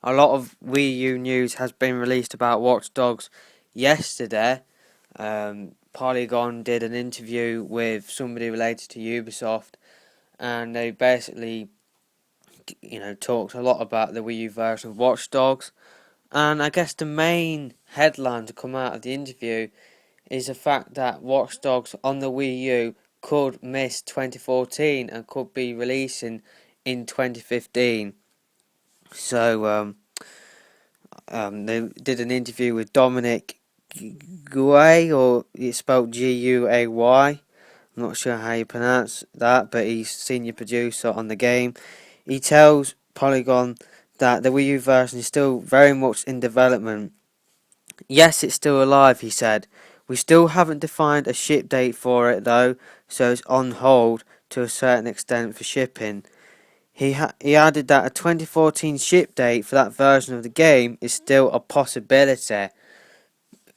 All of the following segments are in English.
A lot of Wii U news has been released about Watch Dogs yesterday. Polygon did an interview with somebody related to Ubisoft, and they basically, talked a lot about the Wii U version of Watch Dogs. And I guess the main headline to come out of the interview is the fact that Watch Dogs on the Wii U could miss 2014 and could be releasing in 2015. So, they did an interview with Dominic Guay, or it's spelled Guay. I'm not sure how you pronounce that, but he's senior producer on the game. He tells Polygon that the Wii U version is still very much in development. Yes, it's still alive, he said. We still haven't defined a ship date for it though, so it's on hold to a certain extent for shipping. He added that a 2014 ship date for that version of the game is still a possibility.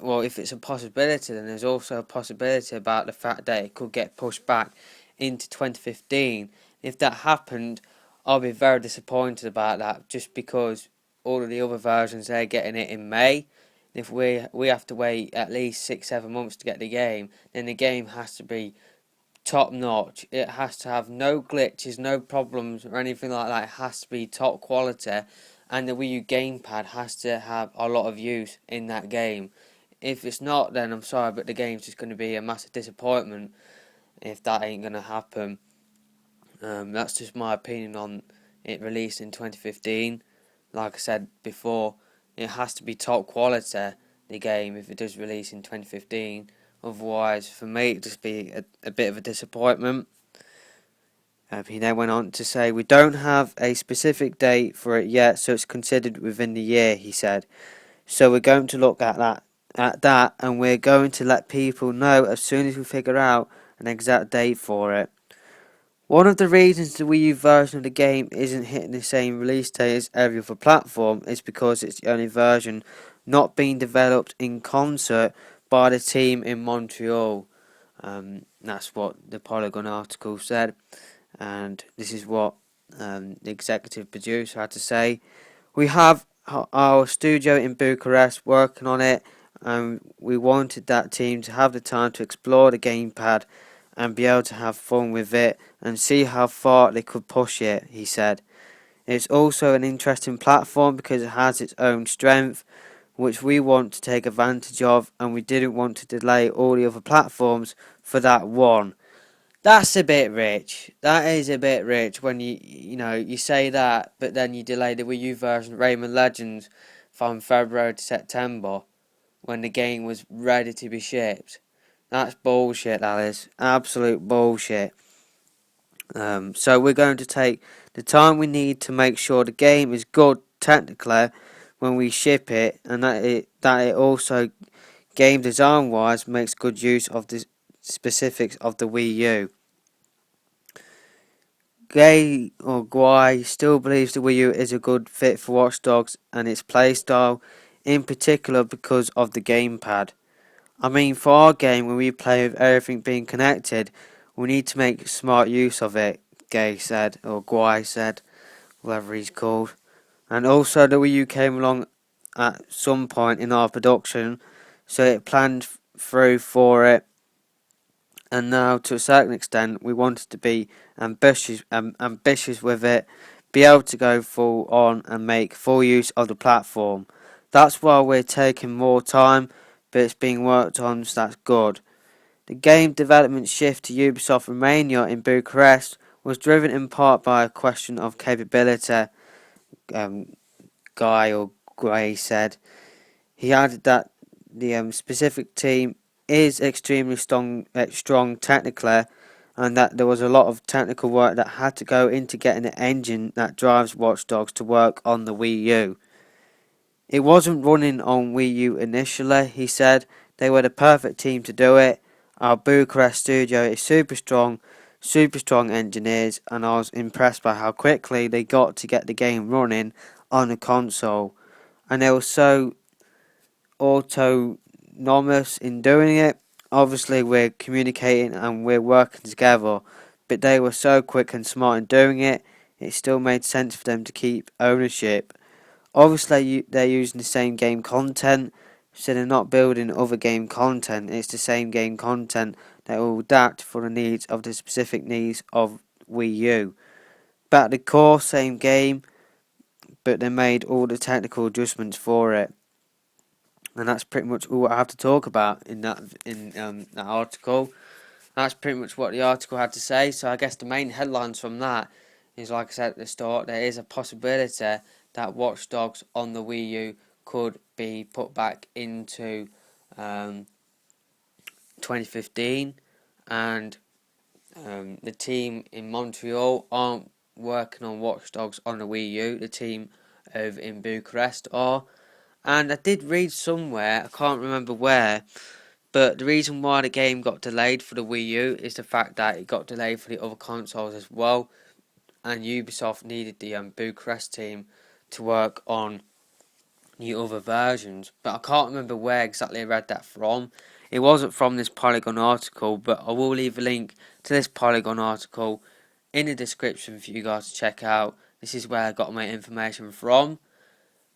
Well, if it's a possibility, then there's also a possibility about the fact that it could get pushed back into 2015. If that happened, I'll be very disappointed about that, just because all of the other versions, they're getting it in May. If we have to wait at least 6-7 months to get the game, then the game has to be top notch. It has to have no glitches, no problems, or anything like that. It has to be top quality, and the Wii U gamepad has to have a lot of use in that game. If it's not, then I'm sorry, but the game's just going to be a massive disappointment if that ain't going to happen. That's just my opinion on it released in 2015. Like I said before, it has to be top quality, the game, if it does release in 2015. Otherwise, for me, it'd just be a bit of a disappointment. He then went on to say, we don't have a specific date for it yet, so it's considered within the year, he said. So we're going to look at that, and we're going to let people know as soon as we figure out an exact date for it. One of the reasons the Wii U version of the game isn't hitting the same release date as every other platform is because it's the only version not being developed in concert by the team in Montreal. That's what the Polygon article said, and this is what the executive producer had to say. We have our studio in Bucharest working on it, and we wanted that team to have the time to explore the gamepad and be able to have fun with it and see how far they could push it, he said. It's also an interesting platform because it has its own strength, which we want to take advantage of, and we didn't want to delay all the other platforms for that one. That's a bit rich. That is a bit rich when you say that, but then you delay the Wii U version of Rayman Legends from February to September when the game was ready to be shipped. That's bullshit, that is. Absolute bullshit. So we're going to take the time we need to make sure the game is good technically when we ship it, and that it also game design wise makes good use of the specifics of the Wii U. Gay or Guai still believes the Wii U is a good fit for Watch Dogs and its playstyle, in particular because of the gamepad. I mean, for our game, when we play with everything being connected, we need to make smart use of it, Gay said, or Guai said, whatever he's called. And also, the Wii U came along at some point in our production, so it planned through for it. And now, to a certain extent, we wanted to be ambitious with it, be able to go full on and make full use of the platform. That's why we're taking more time, but it's being worked on, so that's good. The game development shift to Ubisoft Romania in Bucharest was driven in part by a question of capability, Guy or Gray said. He added that the specific team is extremely strong technically, and that there was a lot of technical work that had to go into getting the engine that drives Watch Dogs to work on the Wii U. It wasn't running on Wii U initially, he said. They were the perfect team to do it. Our Bucharest studio is super strong engineers, and I was impressed by how quickly they got to get the game running on the console. And they were so autonomous in doing it. Obviously, we're communicating and we're working together, but they were so quick and smart in doing it, it still made sense for them to keep ownership Obviously, they're using the same game content, so they're not building other game content. It's the same game content that will adapt for the needs of the specific needs of Wii U. But at the core, same game, but they made all the technical adjustments for it. And that's pretty much all I have to talk about in that article. That's pretty much what the article had to say. So I guess the main headlines from that is, like I said at the start, there is a possibility that Watch Dogs on the Wii U could be put back into 2015, and the team in Montreal aren't working on Watch Dogs on the Wii U. The team over in Bucharest are. And I did read somewhere, I can't remember where, but the reason why the game got delayed for the Wii U is the fact that it got delayed for the other consoles as well, and Ubisoft needed the Bucharest team to work on the other versions. But I can't remember where exactly I read that from. It wasn't from this Polygon article, but I will leave a link to this Polygon article in the description for you guys to check out. This is where I got my information from.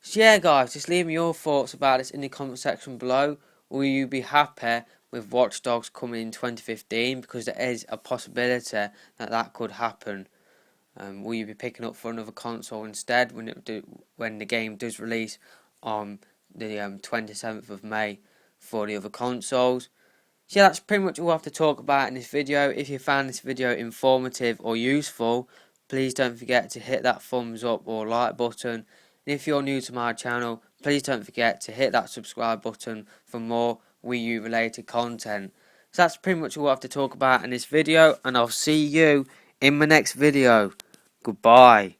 So yeah, guys, just leave me your thoughts about this in the comment section below. Will you be happy with Watch Dogs coming in 2015? Because there is a possibility that that could happen. Will you be picking up for another console instead when the game does release on the 27th of May for the other consoles? So yeah, that's pretty much all I have to talk about in this video. If you found this video informative or useful, please don't forget to hit that thumbs up or like button. And if you're new to my channel, please don't forget to hit that subscribe button for more Wii U related content. So that's pretty much all I have to talk about in this video, and I'll see you in my next video. Goodbye.